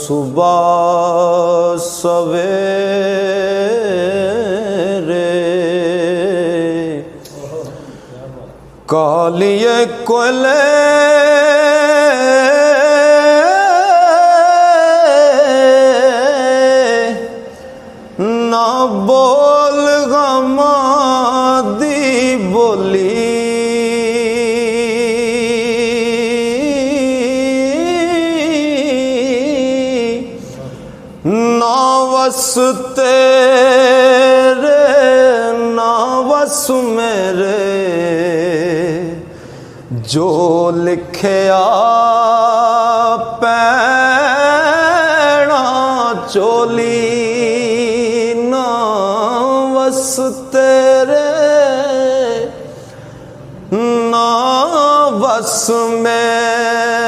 सुबह सवेरे कालिए कोयले ना बोल गमा दी बोली ना वस तेरे ना वस मेरे जो लिखया पैना चोली ना वस तेरे ना वस मेरे